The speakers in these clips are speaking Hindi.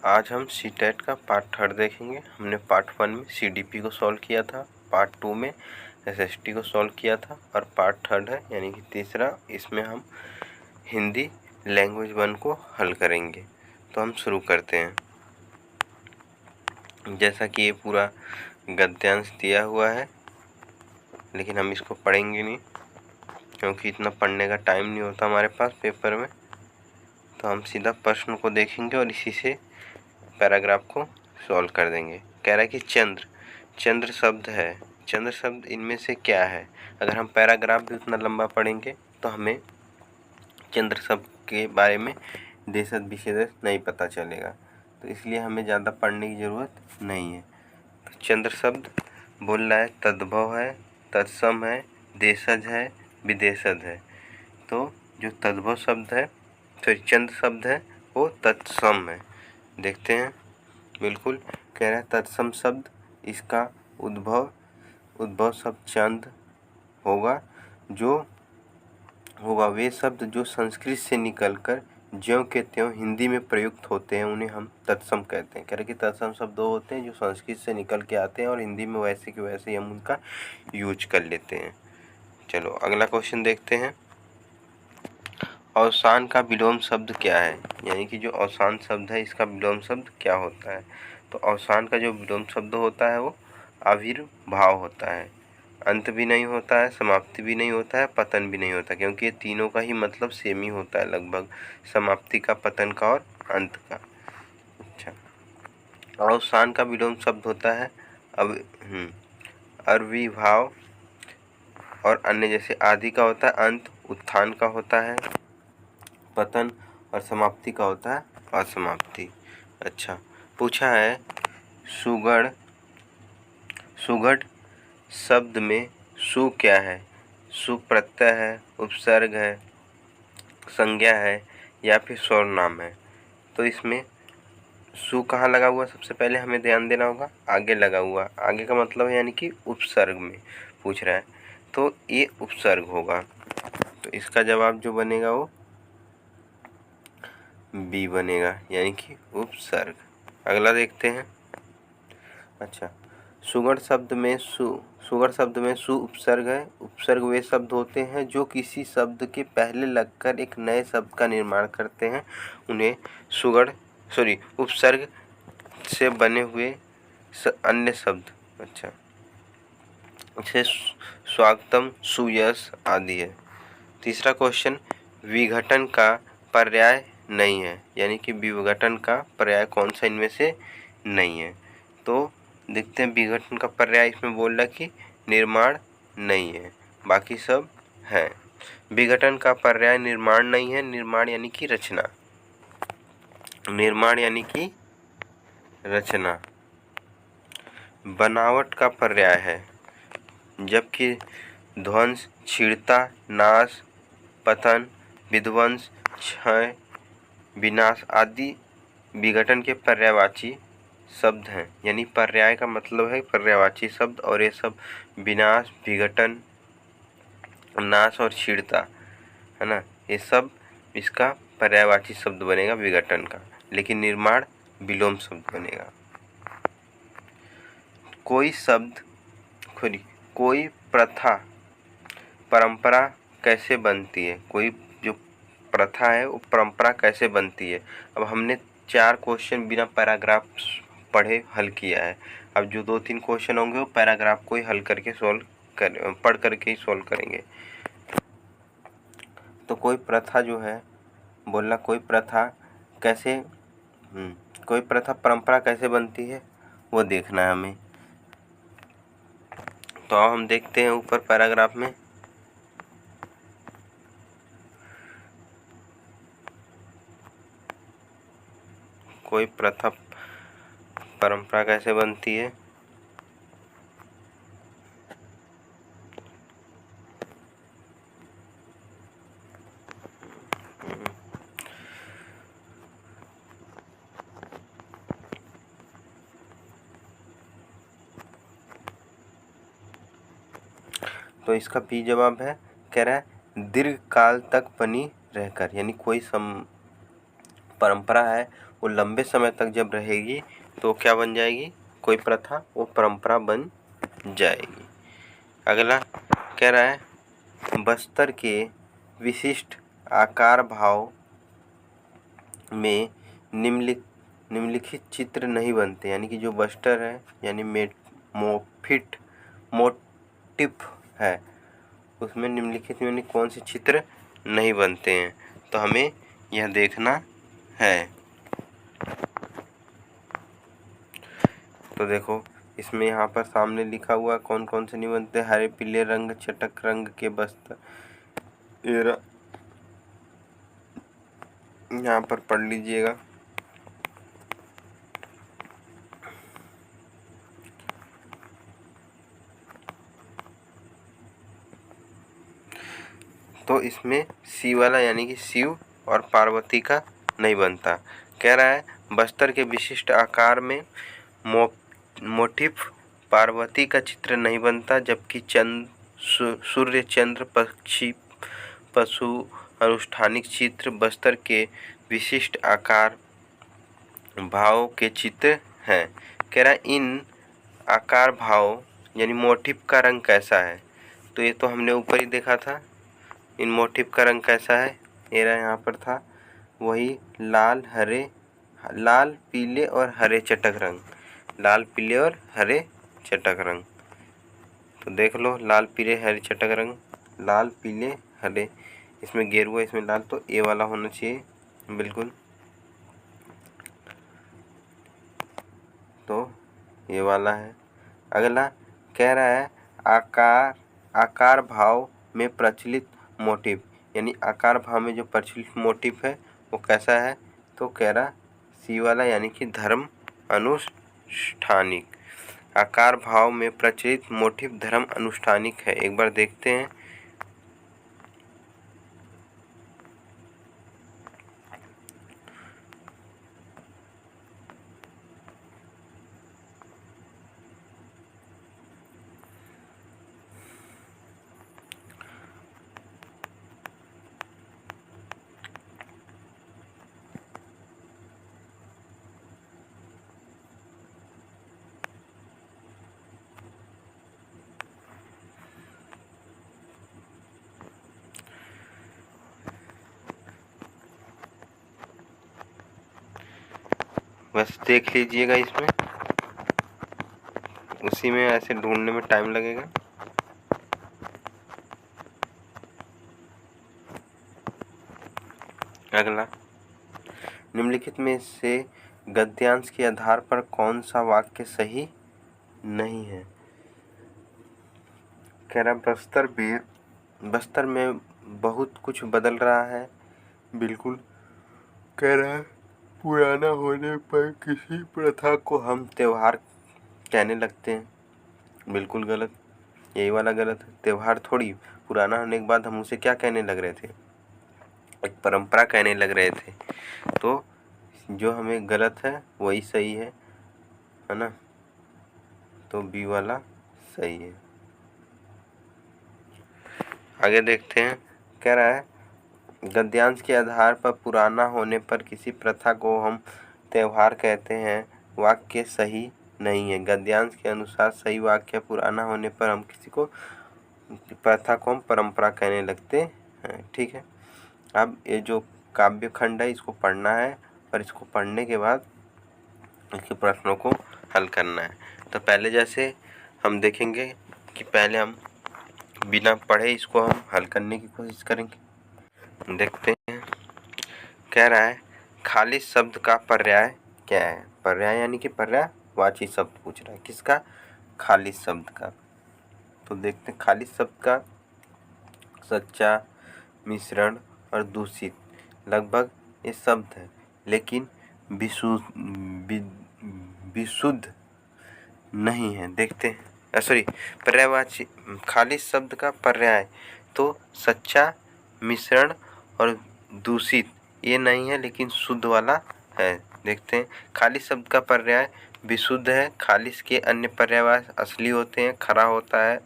आज हम सीटेट का पार्ट 3 देखेंगे। हमने पार्ट 1 में सीडीपी को सॉल्व किया था, पार्ट 2 में एसएसटी को सॉल्व किया था और पार्ट 3 है यानी कि तीसरा, इसमें हम हिंदी लैंग्वेज 1 को हल करेंगे। तो हम शुरू करते हैं। जैसा कि ये पूरा गद्यांश दिया हुआ है, लेकिन हम इसको पढ़ेंगे नहीं क्योंकि इतना पढ़ने का टाइम नहीं होता हमारे पास पेपर में। तो हम सीधा प्रश्न को देखेंगे और इसी से पैराग्राफ को सॉल्व कर देंगे। कह रहा है कि चंद्र शब्द है। चंद्र शब्द इनमें से क्या है? अगर हम पैराग्राफ भी उतना लंबा पढ़ेंगे तो हमें चंद्र शब्द के बारे में देशज विशेष नहीं पता चलेगा, तो इसलिए हमें ज़्यादा पढ़ने की ज़रूरत नहीं है। तो चंद्र शब्द बोल रहा है तद्भव है, तत्सम है, देशज है, विदेशज है। तो जो तद्भव शब्द है, तो चंद्र शब्द है, वो तत्सम है। देखते हैं। बिल्कुल कह रहा है तत्सम शब्द, इसका उद्भव शब्द चंद होगा। जो होगा वे शब्द जो संस्कृत से निकलकर ज्यों के त्यों हिंदी में प्रयुक्त होते हैं, उन्हें हम तत्सम कहते हैं। कह रहे कि तत्सम शब्द वो होते हैं जो संस्कृत से निकल के आते हैं और हिंदी में वैसे के वैसे ही हम उनका यूज कर लेते हैं। चलो अगला क्वेश्चन देखते हैं। अवसान का विलोम शब्द क्या है? यानी कि जो अवसान शब्द है, इसका विलोम शब्द क्या होता है? तो अवसान का जो विलोम शब्द होता है वो आविर्भाव होता है। अंत भी नहीं होता है, समाप्ति भी नहीं होता है, पतन भी नहीं होता, क्योंकि ये तीनों का ही मतलब सेम ही होता है लगभग, समाप्ति का, पतन का और अंत का। अच्छा, अवसान का विलोम शब्द होता है आविर्भाव और अन्य, जैसे आदि का होता है अंत, उत्थान का होता है पतन और समाप्ति का होता है असमाप्ति। अच्छा, पूछा है सुगढ़ शब्द में सु क्या है? सु प्रत्यय है, उपसर्ग है, संज्ञा है या फिर सर्वनाम है? तो इसमें सु कहाँ लगा हुआ, सबसे पहले हमें ध्यान देना होगा। आगे लगा हुआ, आगे का मतलब है यानी कि उपसर्ग में पूछ रहा है, तो ये उपसर्ग होगा। तो इसका जवाब जो बनेगा वो बी बनेगा, यानी कि उपसर्ग। अगला देखते हैं। अच्छा, सुगढ़ शब्द में सु उपसर्ग है। उपसर्ग वे शब्द होते हैं जो किसी शब्द के पहले लगकर एक नए शब्द का निर्माण करते हैं, उन्हें उपसर्ग से बने हुए अन्य शब्द, अच्छा, जैसे स्वागतम, सुयश आदि है। तीसरा क्वेश्चन, विघटन का पर्याय नहीं है, यानी कि विघटन का पर्याय कौन सा इनमें से नहीं है? तो देखते हैं। विघटन का पर्याय इसमें बोल रहा है कि निर्माण नहीं है, बाकी सब है। विघटन का पर्याय निर्माण नहीं है। निर्माण यानी कि रचना, निर्माण यानी कि रचना। बनावट का पर्याय है, जबकि ध्वंस, छीड़ता, नाश, पतन, विध्वंस, क्षय, विनाश आदि विघटन के पर्यायवाची शब्द हैं। यानी पर्याय का मतलब है पर्यायवाची शब्द, और ये सब विनाश, विघटन, नाश और छीड़ता है ना, ये सब इसका पर्यायवाची शब्द बनेगा विघटन का, लेकिन निर्माण विलोम शब्द बनेगा। कोई प्रथा, परंपरा कैसे बनती है? कोई जो प्रथा है वो परंपरा कैसे बनती है? अब हमने 4 क्वेश्चन बिना पैराग्राफ पढ़े हल किया है। अब जो 2-3 क्वेश्चन होंगे वो पैराग्राफ को ही हल करके पढ़ करके ही सॉल्व करेंगे। तो कोई प्रथा जो है, बोलना कोई प्रथा कैसे कोई प्रथा परंपरा कैसे बनती है वो देखना है हमें। तो अब हम देखते हैं ऊपर पैराग्राफ में। कोई प्रथा परंपरा कैसे बनती है? तो इसका बी जवाब है। कह रहा है दीर्घ काल तक बनी रहकर, यानी कोई परंपरा है वो लंबे समय तक जब रहेगी तो क्या बन जाएगी, कोई प्रथा वो परंपरा बन जाएगी। अगला कह रहा है बस्तर के विशिष्ट आकार भाव में निम्नलिखित चित्र नहीं बनते, यानी कि जो बस्तर है यानी मोटिफ है उसमें निम्नलिखित में कौन से चित्र नहीं बनते हैं, तो हमें यह देखना है। तो देखो इसमें यहाँ पर सामने लिखा हुआ कौन कौन से नहीं बनते, हरे पीले रंग चटक रंग के बस्तर, यहाँ पर पढ़ लीजिएगा। तो इसमें सी वाला यानी कि शिव और पार्वती का नहीं बनता। कह रहा है बस्तर के विशिष्ट आकार में मोटिफ पार्वती का चित्र नहीं बनता, जबकि सूर्य चंद्र पक्षी पशु अनुष्ठानिक चित्र बस्तर के विशिष्ट आकार भाव के चित्र हैं। कह रहा है इन आकार भाव यानी मोटिफ का रंग कैसा है, तो ये तो हमने ऊपर ही देखा था। इन मोटिफ का रंग कैसा है, ये रहा यहाँ पर था, वही लाल पीले और हरे चटक रंग, लाल पीले और हरे चटक रंग। तो देख लो लाल पीले हरे चटक रंग, लाल पीले हरे, इसमें गेरुआ इसमें लाल, तो ए वाला होना चाहिए बिल्कुल। तो ये वाला है। अगला कह रहा है आकार भाव में प्रचलित मोटिफ, यानी आकार भाव में जो प्रचलित मोटिफ है वो कैसा है, तो कह रहा सी वाला यानी कि धर्म अनुष्ठानिक। आकार भाव में प्रचलित मोटिफ धर्म अनुष्ठानिक है। एक बार देखते हैं। बस देख लीजिएगा, इसमें उसी में ऐसे ढूंढने में टाइम लगेगा। अगला निम्नलिखित में से गद्यांश के आधार पर कौन सा वाक्य सही नहीं है। कह रहा बस्तर में बहुत कुछ बदल रहा है, बिल्कुल। कह रहा है पुराना होने पर किसी प्रथा को हम त्योहार कहने लगते हैं, बिल्कुल गलत, यही वाला गलत है। त्योहार थोड़ी, पुराना होने के बाद हम उसे क्या कहने लग रहे थे, एक परंपरा कहने लग रहे थे। तो जो हमें गलत है वही सही है ना, तो बी वाला सही है। आगे देखते हैं। कह रहा है गद्यांश के आधार पर पुराना होने पर किसी प्रथा को हम त्योहार कहते हैं, वाक्य सही नहीं है। गद्यांश के अनुसार सही वाक्य पुराना होने पर हम किसी को प्रथा को हम परंपरा कहने लगते हैं। ठीक है, अब ये जो काव्य खंड है इसको पढ़ना है और इसको पढ़ने के बाद इसके प्रश्नों को हल करना है। तो पहले जैसे हम देखेंगे कि पहले हम बिना पढ़े इसको हम हल करने की कोशिश करेंगे। देखते हैं। कह रहा है खालिस शब्द का पर्याय क्या है। पर्याय यानी कि पर्यायवाची शब्द पूछ रहा है, किसका, खालिस शब्द का। तो देखते हैं खालिस शब्द का सच्चा, मिश्रण और दूषित लगभग ये शब्द है, लेकिन विशुद्ध नहीं है। देखते हैं, सॉरी, पर्यायवाची खालिस शब्द का पर्याय तो सच्चा, मिश्रण और दूषित ये नहीं है, लेकिन शुद्ध वाला है। देखते हैं, खालिस शब्द का पर्याय विशुद्ध है। खालिस के अन्य पर्यायवाच असली होते हैं, खरा होता है,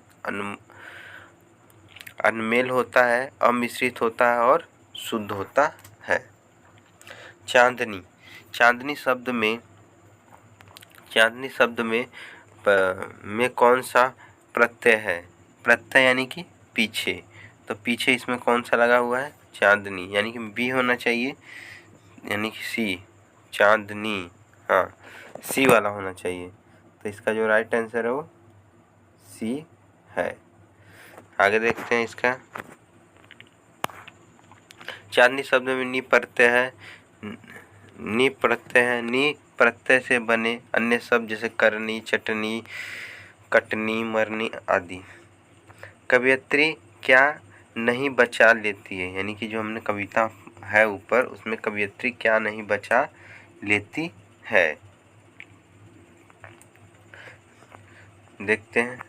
अनमेल होता है, अमिश्रित होता है और शुद्ध होता है। चांदनी। चांदनी शब्द में में कौन सा प्रत्यय है? प्रत्यय यानी कि पीछे, तो पीछे इसमें कौन सा लगा हुआ है? चांदनी, यानी कि बी होना चाहिए, यानी कि सी, चांदनी, हाँ सी वाला होना चाहिए। तो इसका जो राइट आंसर है वो सी है। आगे देखते हैं इसका। चांदनी शब्द में नी प्रत्यय है। नी प्रत्यय से बने अन्य शब्द जैसे करनी, चटनी, कटनी, मरनी आदि। कवियत्री क्या नहीं बचा लेती है? यानी कि जो हमने कविता है ऊपर, उसमें कवियत्री क्या नहीं बचा लेती है? देखते हैं।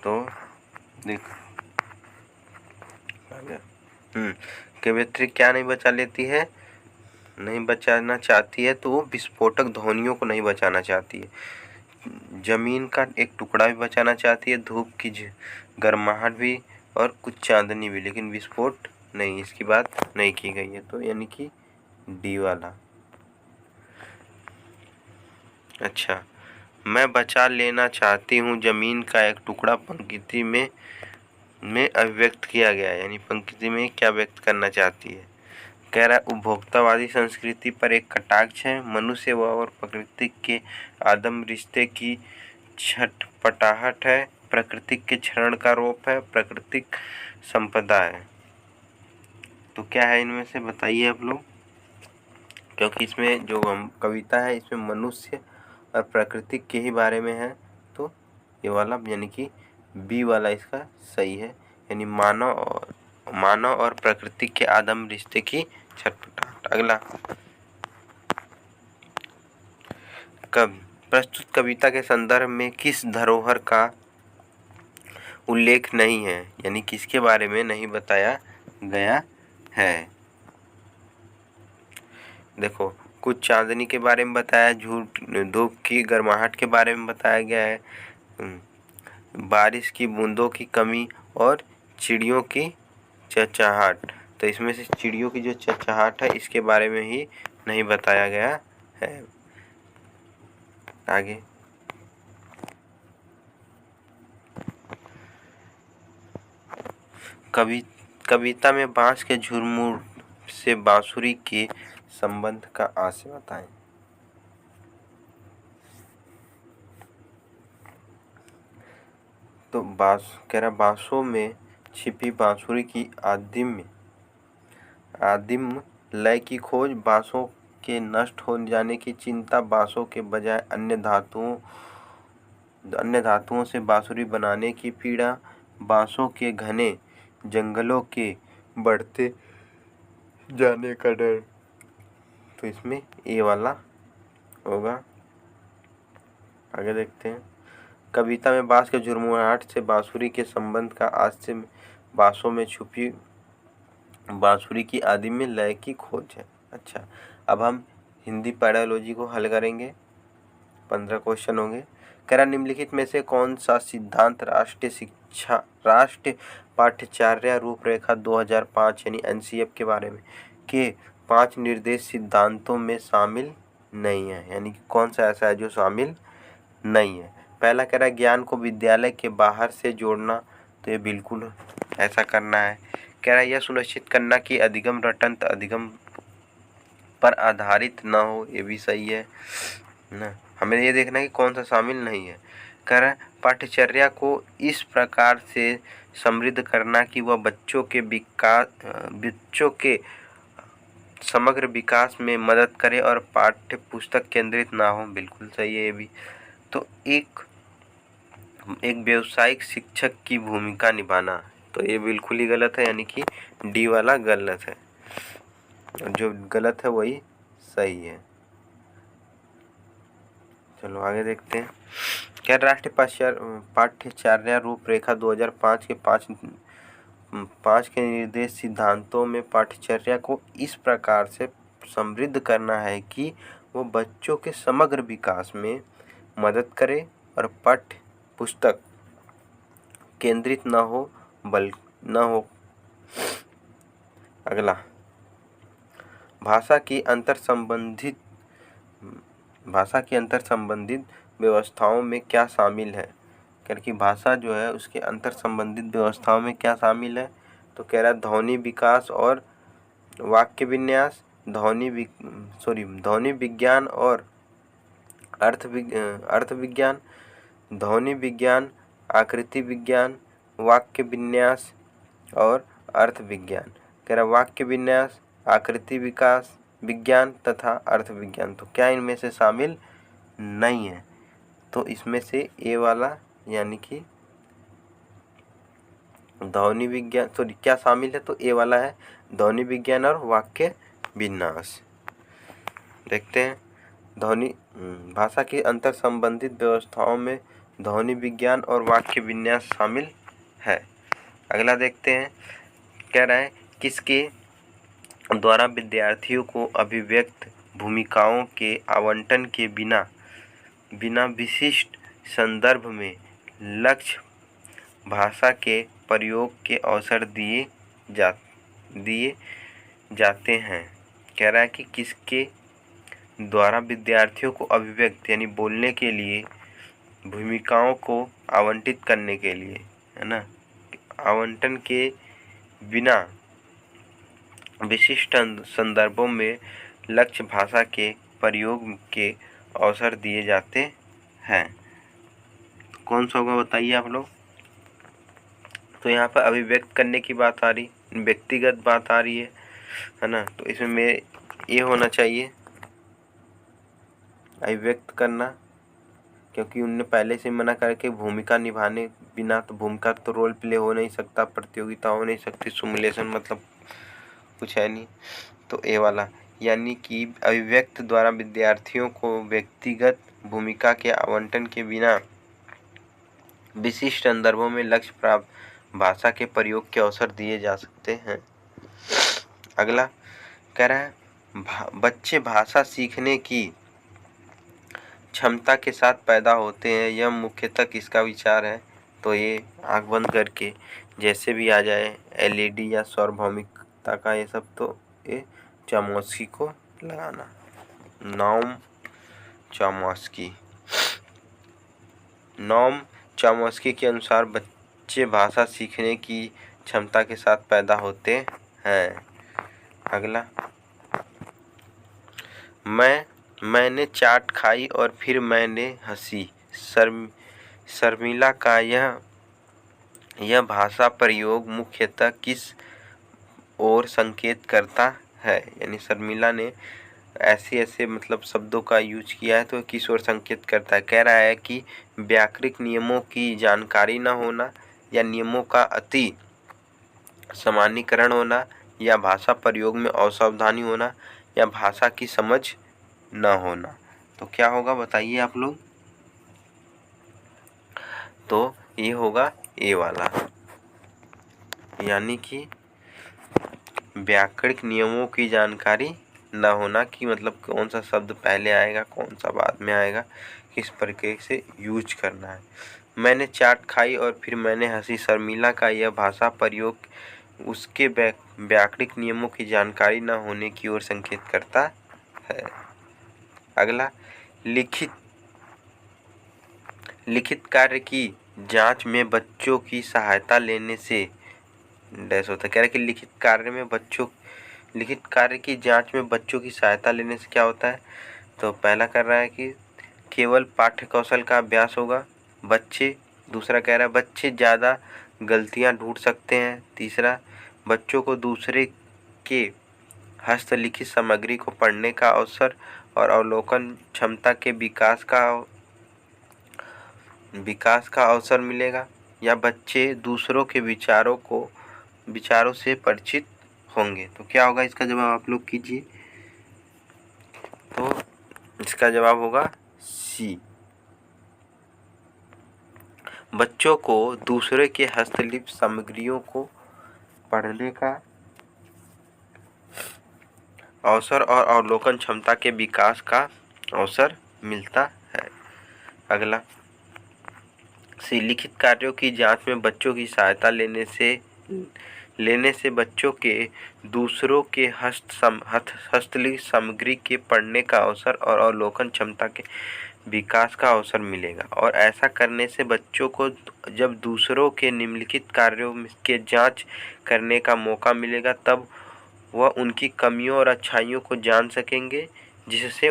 तो देख कवियत्री क्या नहीं बचा लेती है? नहीं बचाना चाहती है, तो वो विस्फोटक ध्वनियों को नहीं बचाना चाहती है। जमीन का एक टुकड़ा भी बचाना चाहती है, धूप की गर्माहट भी, और कुछ चांदनी भी, लेकिन विस्फोट नहीं, इसकी बात नहीं की गई है। तो यानी कि डी वाला। अच्छा, मैं बचा लेना चाहती हूँ जमीन का एक टुकड़ा पंक्ति में अभिव्यक्त किया गया है, यानी पंक्ति में क्या व्यक्त करना चाहती है? कह रहा है उपभोक्तावादी संस्कृति पर एक कटाक्ष है, मनुष्य व और प्रकृति के आदम रिश्ते की छटपटाहट है, प्रकृति के क्षरण का रोप है, प्राकृतिक संपदा है। तो क्या है इनमें से, बताइए आप लोग, क्योंकि इसमें जो कविता है इसमें मनुष्य और प्रकृति के ही बारे में है। तो ये वाला यानी कि बी वाला इसका सही है, यानी मानव और प्रकृति के आदम रिश्ते की छटपटाहट। अगला, प्रस्तुत कविता के संदर्भ में किस धरोहर का उल्लेख नहीं है? यानी किसके बारे में नहीं बताया गया है? देखो, कुछ चांदनी के बारे में बताया, धूप की गर्माहट के बारे में बताया गया है, बारिश की बूंदों की कमी और चिड़ियों की चहचहाट। तो इसमें से चिड़ियों की जो चहचहाट है इसके बारे में ही नहीं बताया गया है। आगे, कविता में बांस के झुरमुट से बांसुरी के संबंध का आशय बताएं। तो बांसों में छिपी बांसुरी की आदिम लय की खोज, बांसों के नष्ट हो जाने की चिंता, बांसों के बजाय अन्य धातुओं से बांसुरी बनाने की पीड़ा, बांसों के घने जंगलों के बढ़ते जाने का डर। तो इसमें ए वाला होगा। आगे देखते हैं। कविता में बांस के झुरमुराहट से बांसुरी के संबंध का आशय बांसों में छुपी बांसुरी की आदि में लय की खोज है। अच्छा, अब हम हिंदी पैडालॉजी को हल करेंगे। 15 क्वेश्चन होंगे। कह रहा निम्नलिखित में से कौन सा सिद्धांत राष्ट्रीय पाठ्यचर्या रूपरेखा 2005 यानी एनसीएफ के बारे में के 5 निर्देश सिद्धांतों में शामिल नहीं है? यानी कि कौन सा ऐसा है जो शामिल नहीं है? पहला कह रहा है ज्ञान को विद्यालय के बाहर से जोड़ना, तो ये बिल्कुल ऐसा करना है। कह रहा है यह सुनिश्चित करना कि अधिगम रटंत अधिगम पर आधारित न हो, ये भी सही है ना। हमें ये देखना है कि कौन सा शामिल नहीं है। कह रहा है पाठ्यचर्या को इस प्रकार से समृद्ध करना कि वह बच्चों के समग्र विकास में मदद करे और पाठ्य पुस्तक केंद्रित ना हो, बिल्कुल सही है ये भी। तो एक व्यावसायिक शिक्षक की भूमिका निभाना, तो ये बिल्कुल ही गलत है, यानी कि डी वाला गलत है, जो गलत है वही सही है। चलो आगे देखते हैं। क्या राष्ट्रीय पाठ्यचर्या रूपरेखा 2005 के 5 के निर्देश सिद्धांतों में पाठ्यचर्या को इस प्रकार से समृद्ध करना है कि वो बच्चों के समग्र विकास में मदद करे और पाठ्य पुस्तक केंद्रित न हो। अगला, भाषा की अंतर संबंधित व्यवस्थाओं में क्या शामिल है। क्योंकि भाषा जो है उसके अंतर संबंधित व्यवस्थाओं में क्या शामिल है, तो कह रहा है ध्वनि विकास और वाक्य विन्यास, ध्वनि विज्ञान और अर्थ विज्ञान, ध्वनि विज्ञान, आकृति विज्ञान, वाक्य विन्यास और अर्थ विज्ञान। कह रहा वाक्य विन्यास, आकृति विकास विज्ञान तथा अर्थ विज्ञान, तो क्या इनमें से शामिल नहीं है। तो इसमें से ए वाला यानी कि ध्वनि विज्ञान क्या शामिल है, तो ए वाला है ध्वनि विज्ञान और वाक्य विन्यास। देखते हैं, भाषा की अंतर संबंधित व्यवस्थाओं में ध्वनि विज्ञान और वाक्य विन्यास शामिल है। अगला देखते हैं, कह रहा है किसके द्वारा विद्यार्थियों को अभिव्यक्त भूमिकाओं के आवंटन के बिना विशिष्ट संदर्भ में लक्ष्य भाषा के प्रयोग के अवसर दिए जाते हैं। कह रहा है कि किसके द्वारा विद्यार्थियों को अभिव्यक्त यानी बोलने के लिए भूमिकाओं को आवंटित करने के लिए, है ना, आवंटन के बिना विशिष्ट संदर्भों में लक्ष्य भाषा के प्रयोग के अवसर दिए जाते हैं। कौन सा होगा बताइए आप लोग। तो यहाँ पर अभिव्यक्त करने की बात आ रही, व्यक्तिगत बात आ रही है ना, तो इसमें ये होना चाहिए अभिव्यक्त करना, क्योंकि उनने पहले से मना करके भूमिका निभाने बिना, तो भूमिका तो रोल प्ले हो नहीं सकता, प्रतियोगिता हो नहीं सकती, सिमुलेशन मतलब कुछ है नहीं। तो ए वाला यानी कि अभिव्यक्त द्वारा विद्यार्थियों को व्यक्तिगत भूमिका के आवंटन के बिना विशिष्ट संदर्भों में लक्ष्य प्राप्त भाषा के प्रयोग के अवसर दिए जा सकते हैं। अगला कह रहा है बच्चे भाषा सीखने की क्षमता के साथ पैदा होते हैं, यह मुख्यतः किसका विचार है। तो ये आँख बंद करके जैसे भी आ जाए एलईडी या सार्वभौमिकता का ये सब, तो ये चॉम्स्की को लगाना, नॉम चॉम्स्की के अनुसार बच्चे भाषा सीखने की क्षमता के साथ पैदा होते हैं। अगला, मैंने चाट खाई और फिर मैंने हंसी, शर्मिला का यह भाषा प्रयोग मुख्यतः किस ओर संकेत करता है। यानी शर्मिला ने ऐसे मतलब शब्दों का यूज किया है, तो किस ओर संकेत करता है। कह रहा है कि व्याकरणिक नियमों की जानकारी न होना, या नियमों का अति सामान्यीकरण होना, या भाषा प्रयोग में असावधानी होना, या भाषा की समझ न होना। तो क्या होगा बताइए आप लोग। तो ये होगा ए वाला, यानी कि व्याकरणिक नियमों की जानकारी न होना, कि मतलब कौन सा शब्द पहले आएगा कौन सा बाद में आएगा, किस प्रकार से यूज करना है। मैंने चाट खाई और फिर मैंने हंसी, शर्मिला का यह भाषा प्रयोग उसके व्याकरणिक नियमों की जानकारी न होने की ओर संकेत करता है। अगला, लिखित कार्य की जांच में बच्चों की सहायता लेने से डैश होता है। कह रहा है कि लिखित कार्य की जांच में बच्चों की सहायता लेने से क्या होता है। तो पहला कर रहा है कि केवल पाठ्य कौशल का अभ्यास होगा बच्चे। दूसरा कह रहा है बच्चे ज़्यादा गलतियां ढूंढ सकते हैं। तीसरा, बच्चों को दूसरे के हस्तलिखित सामग्री को पढ़ने का अवसर और अवलोकन क्षमता के विकास का अवसर मिलेगा, या बच्चे दूसरों के विचारों से परिचित होंगे। तो क्या होगा इसका जवाब आप लोग कीजिए। तो इसका जवाब होगा सी, बच्चों को दूसरे के हस्तलिखित सामग्रियों को पढ़ने का अवसर और अवलोकन क्षमता के विकास का अवसर मिलता है। अगला, लिखित कार्यों की जांच में बच्चों की सहायता लेने से बच्चों के दूसरों के हस्तलिखित सामग्री के पढ़ने का अवसर और अवलोकन क्षमता के विकास का अवसर मिलेगा। और ऐसा करने से बच्चों को जब दूसरों के निम्नलिखित कार्यों के जांच करने का मौका मिलेगा तब वह उनकी कमियों और अच्छाइयों को जान सकेंगे, इससे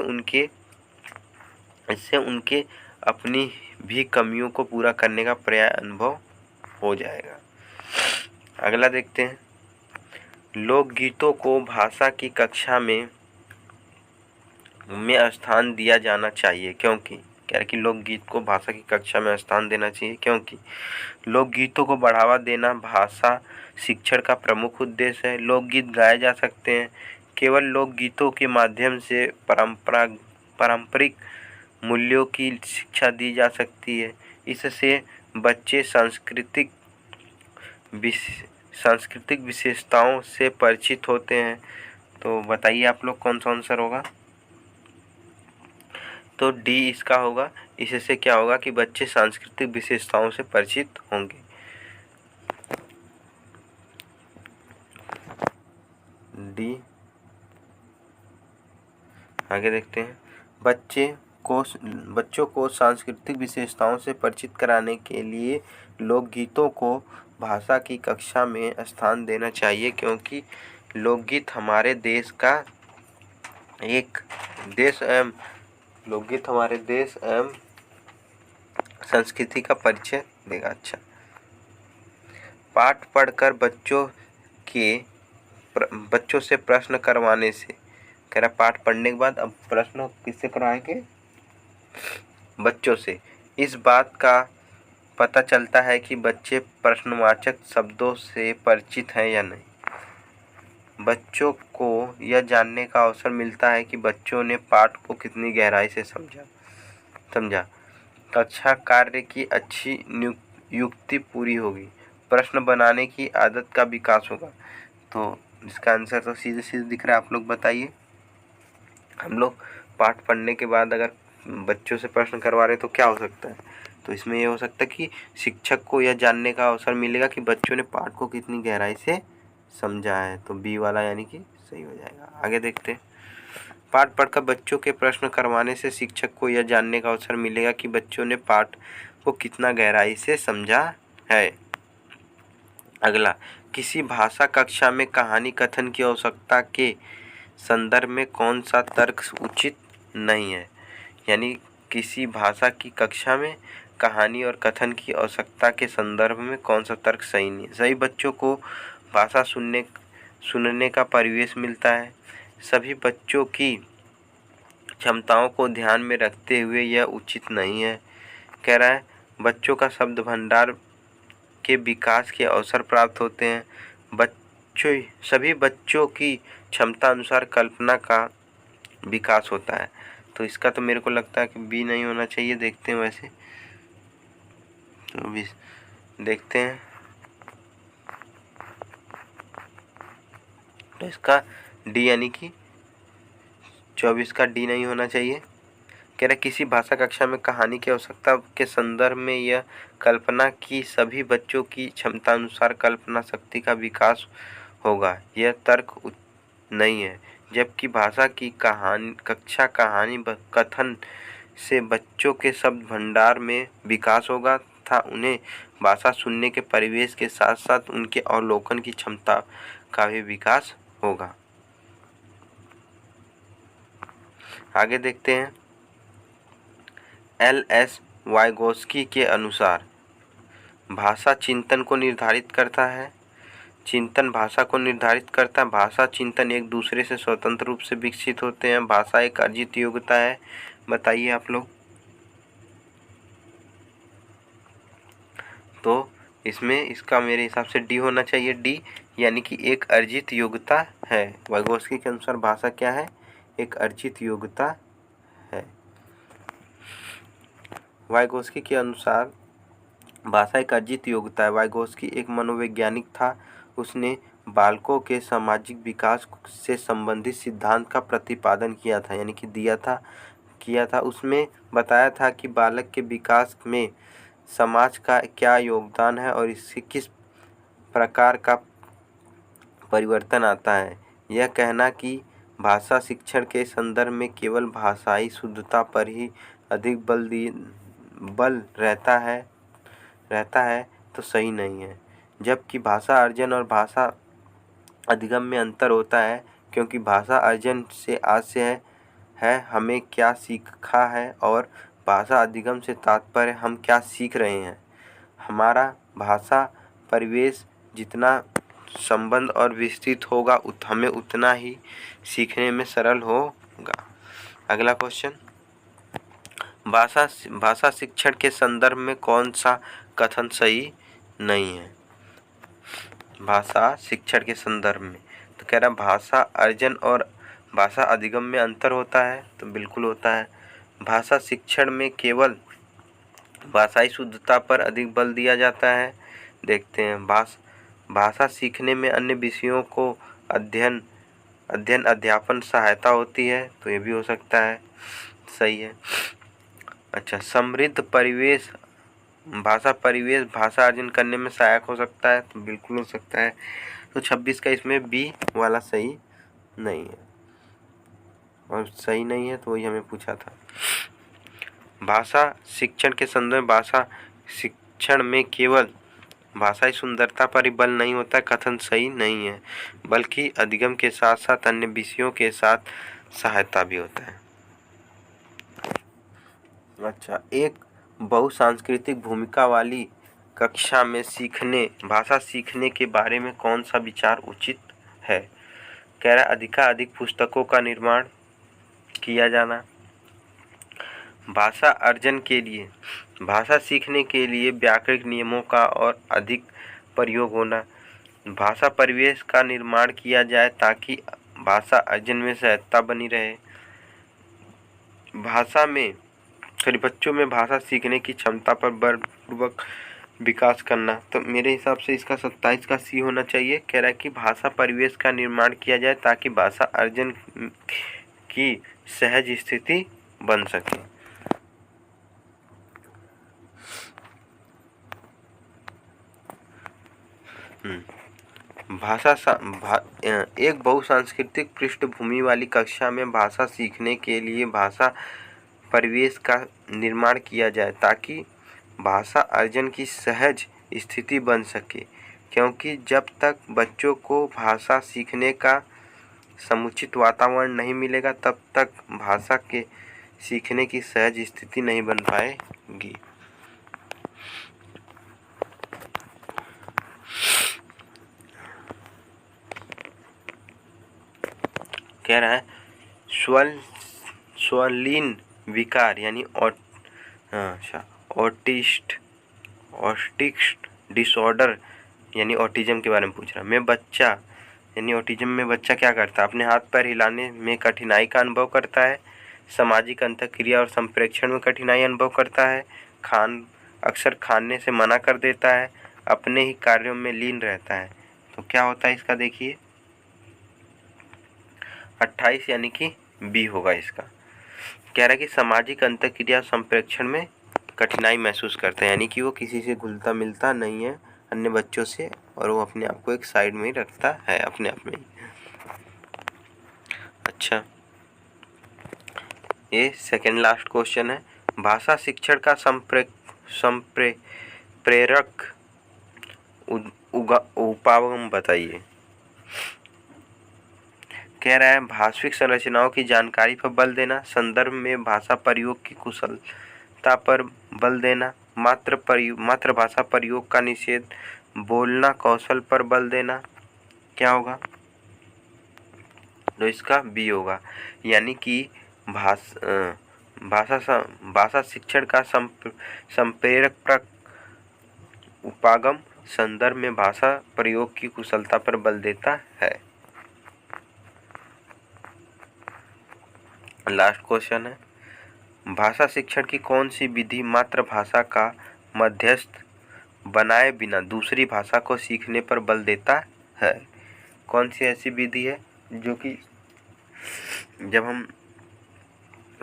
उनके अपनी भी कमियों को पूरा करने का पर्याय अनुभव हो जाएगा। अगला देखते हैं, लोकगीतों को भाषा की कक्षा में स्थान दिया जाना चाहिए क्योंकि कह रहे कि लोकगीत को भाषा की कक्षा में स्थान देना चाहिए क्योंकि लोकगीतों को बढ़ावा देना भाषा शिक्षण का प्रमुख उद्देश्य है। लोकगीत गाए जा सकते हैं। केवल लोकगीतों के माध्यम से पारंपरिक मूल्यों की शिक्षा दी जा सकती है। इससे बच्चे सांस्कृतिक विशेषताओं से परिचित होते हैं। तो बताइए आप लोग कौन सा आंसर होगा? तो डी इसका होगा। इससे क्या होगा कि बच्चे सांस्कृतिक विशेषताओं से परिचित होंगे। डी। आगे देखते हैं, बच्चों को सांस्कृतिक विशेषताओं से परिचित कराने के लिए लोकगीतों को भाषा की कक्षा में स्थान देना चाहिए क्योंकि लोकगीत हमारे देश एवं संस्कृति का परिचय देगा। अच्छा, पाठ पढ़कर बच्चों से प्रश्न करवाने से, कह रहा पाठ पढ़ने के बाद अब प्रश्न किससे करवाएंगे? बच्चों से। इस बात का पता चलता है कि बच्चे प्रश्नवाचक शब्दों से परिचित हैं या नहीं। बच्चों को यह जानने का अवसर मिलता है कि बच्चों ने पाठ को कितनी गहराई से समझा। कक्षा कार्य की अच्छी युक्ति पूरी होगी। प्रश्न बनाने की आदत का विकास होगा। तो इसका आंसर तो सीधे सीधे दिख रहा है। आप लोग बताइए, हम लोग पाठ पढ़ने के बाद अगर बच्चों से प्रश्न करवा रहे तो क्या हो सकता है? तो इसमें ये हो सकता है कि शिक्षक को यह जानने का अवसर मिलेगा कि बच्चों ने पाठ को कितनी गहराई से समझा है। तो बी वाला यानी कि सही हो जाएगा। आगे देखते हैं, पाठ पढ़कर बच्चों के प्रश्न करवाने से शिक्षक को यह जानने का अवसर मिलेगा कि बच्चों ने पाठ को कितना गहराई से समझा है। अगला, किसी भाषा कक्षा में कहानी कथन की आवश्यकता के संदर्भ में कौन सा तर्क उचित नहीं है? यानी किसी भाषा की कक्षा में कहानी और कथन की आवश्यकता के संदर्भ में कौन सा तर्क सही नहीं है? सभी बच्चों को भाषा सुनने का परिवेश मिलता है। सभी बच्चों की क्षमताओं को ध्यान में रखते हुए यह उचित नहीं है। कह रहा है बच्चों का शब्द भंडार के विकास के अवसर प्राप्त होते हैं। सभी बच्चों की क्षमता अनुसार कल्पना का विकास होता है। तो इसका तो मेरे को लगता है कि बी नहीं होना चाहिए। देखते हैं वैसे तो भी देखते हैं। तो इसका डी यानी कि 24 का डी नहीं होना चाहिए। कह रहे किसी भाषा कक्षा में कहानी की आवश्यकता के संदर्भ में यह कल्पना की सभी बच्चों की क्षमता अनुसार कल्पना शक्ति का विकास होगा, यह तर्क नहीं है। जबकि भाषा की कहानी कथन से बच्चों के शब्द भंडार में विकास होगा तथा उन्हें भाषा सुनने के परिवेश के साथ साथ उनके अवलोकन की क्षमता का भी विकास होगा। आगे देखते हैं, एल.एस. वाइगोत्स्की के अनुसार भाषा चिंतन को निर्धारित करता है। चिंतन भाषा को निर्धारित करता है। भाषा चिंतन एक दूसरे से स्वतंत्र रूप से विकसित होते हैं। भाषा एक अर्जित योग्यता है। बताइए आप लोग। तो इसमें इसका मेरे हिसाब से डी होना चाहिए। डी यानी कि एक अर्जित योग्यता है। वाइगोत्स्की के अनुसार भाषा क्या है? एक अर्जित योग्यता है। वाइगोत्स्की के अनुसार भाषा एक अर्जित योग्यता है। वाइगोत्स्की एक मनोवैज्ञानिक था। उसने बालकों के सामाजिक विकास से संबंधित सिद्धांत का प्रतिपादन किया था, यानी कि किया था। उसमें बताया था कि बालक के विकास में समाज का क्या योगदान है और इससे किस प्रकार का परिवर्तन आता है। यह कहना कि भाषा शिक्षण के संदर्भ में केवल भाषाई शुद्धता पर ही अधिक बल रहता है तो सही नहीं है, जबकि भाषा अर्जन और भाषा अधिगम में अंतर होता है, क्योंकि भाषा अर्जन से आशय है हमें क्या सीखा है और भाषा अधिगम से तात्पर्य हम क्या सीख रहे हैं। हमारा भाषा परिवेश जितना संबंध और विस्तृत होगा हमें उतना ही सीखने में सरल होगा। अगला क्वेश्चन, भाषा शिक्षण के संदर्भ में कौन सा कथन सही नहीं है। भाषा शिक्षण के संदर्भ में तो कह रहा भाषा अर्जन और भाषा अधिगम में अंतर होता है, तो बिल्कुल होता है। भाषा शिक्षण में केवल भाषाई शुद्धता पर अधिक बल दिया जाता है। देखते हैं, भाषा सीखने में अन्य विषयों को अध्ययन अध्यापन सहायता होती है, तो ये भी हो सकता है, सही है। अच्छा, समृद्ध परिवेश भाषा अर्जन करने में सहायक हो सकता है, तो बिल्कुल हो सकता है। तो 26 का इसमें बी वाला सही नहीं है, और सही नहीं है तो वही हमें पूछा था। भाषा शिक्षण के संदर्भ भाषा शिक्षण में केवल भाषाई सुंदरता पर ही बल नहीं होता, कथन सही नहीं है, बल्कि अधिगम के साथ साथ अन्य विषयों के साथ सहायता भी होता है। अच्छा, एक बहुसांस्कृतिक भूमिका वाली कक्षा में भाषा सीखने के बारे में कौन सा विचार उचित है। कह रहा है अधिकाधिक पुस्तकों का निर्माण किया जाना, भाषा अर्जन के लिए भाषा सीखने के लिए व्याकरणिक नियमों का और अधिक प्रयोग होना, भाषा परिवेश का निर्माण किया जाए ताकि भाषा अर्जन में सहजता बनी रहे, बच्चों में भाषा सीखने की क्षमता पर बलपूर्वक विकास करना। तो मेरे हिसाब से इसका 27 का सी होना चाहिए। कह रहा है कि भाषा परिवेश का निर्माण किया जाए ताकि भाषा अर्जन की सहज स्थिति बन सके। एक बहुसांस्कृतिक पृष्ठभूमि वाली कक्षा में भाषा सीखने के लिए भाषा परिवेश का निर्माण किया जाए ताकि भाषा अर्जन की सहज स्थिति बन सके, क्योंकि जब तक बच्चों को भाषा सीखने का समुचित वातावरण नहीं मिलेगा तब तक भाषा के सीखने की सहज स्थिति नहीं बन पाएगी। कह रहा है स्वलीन विकार यानी ऑटिस्ट डिसऑर्डर यानी ऑटिज्म के बारे में पूछ रहा है। ऑटिज्म में बच्चा क्या करता है, अपने हाथ पैर हिलाने में कठिनाई का अनुभव करता है, सामाजिक अंतःक्रिया और संप्रेक्षण में कठिनाई अनुभव करता है, अक्सर खाने से मना कर देता है, अपने ही कार्यों में लीन रहता है। तो क्या होता है इसका, देखिए 28 यानी कि बी होगा इसका। कह रहा है कि सामाजिक अंतःक्रिया संप्रेक्षण में कठिनाई महसूस करते हैं, यानी कि वो किसी से घुलता मिलता नहीं है अन्य बच्चों से, और वो अपने आप को एक साइड में ही रखता है अपने आप में ही। अच्छा, ये सेकंड लास्ट क्वेश्चन है, भाषा शिक्षण का संप्रेरक उपागम बताइए। कह रहा है भाषिक संरचनाओं की जानकारी पर बल देना, संदर्भ में भाषा प्रयोग की कुशलता पर बल देना, मातृभाषा प्रयोग का निषेध, बोलना कौशल पर बल देना। क्या होगा, तो इसका बी होगा, यानी कि भाषा शिक्षण का संप्रेरक उपागम संदर्भ में भाषा प्रयोग की कुशलता पर बल देता है। लास्ट क्वेश्चन है, भाषा शिक्षण की कौन सी विधि मातृभाषा का मध्यस्थ बनाए बिना दूसरी भाषा को सीखने पर बल देता है। कौन सी ऐसी विधि है जो कि जब हम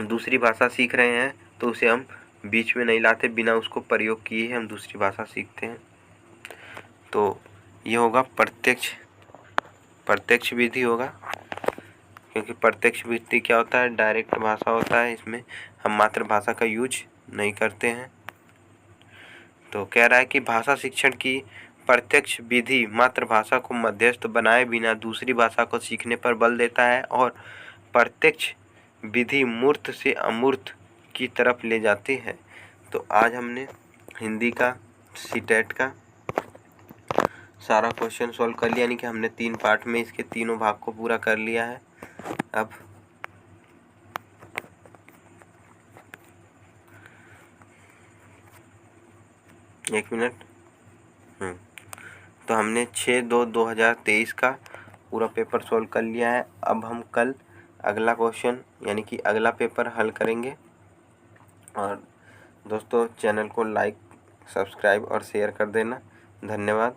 दूसरी भाषा सीख रहे हैं तो उसे हम बीच में नहीं लाते, बिना उसको प्रयोग किए हम दूसरी भाषा सीखते हैं? तो ये होगा प्रत्यक्ष विधि होगा, क्योंकि प्रत्यक्ष विधि क्या होता है, डायरेक्ट भाषा होता है, इसमें हम मातृभाषा का यूज नहीं करते हैं। तो कह रहा है कि भाषा शिक्षण की प्रत्यक्ष विधि मातृभाषा को मध्यस्थ बनाए बिना दूसरी भाषा को सीखने पर बल देता है और प्रत्यक्ष विधि मूर्त से अमूर्त की तरफ ले जाती है। तो आज हमने हिंदी का सीटेट का सारा क्वेश्चन सॉल्व कर लिया, यानी कि हमने 3 पार्ट में इसके तीनों भाग को पूरा कर लिया है। अब एक मिनट। तो हमने 6/2/2023 का पूरा पेपर सॉल्व कर लिया है। अब हम कल अगला क्वेश्चन यानी कि अगला पेपर हल करेंगे। और दोस्तों चैनल को लाइक, सब्सक्राइब और शेयर कर देना। धन्यवाद।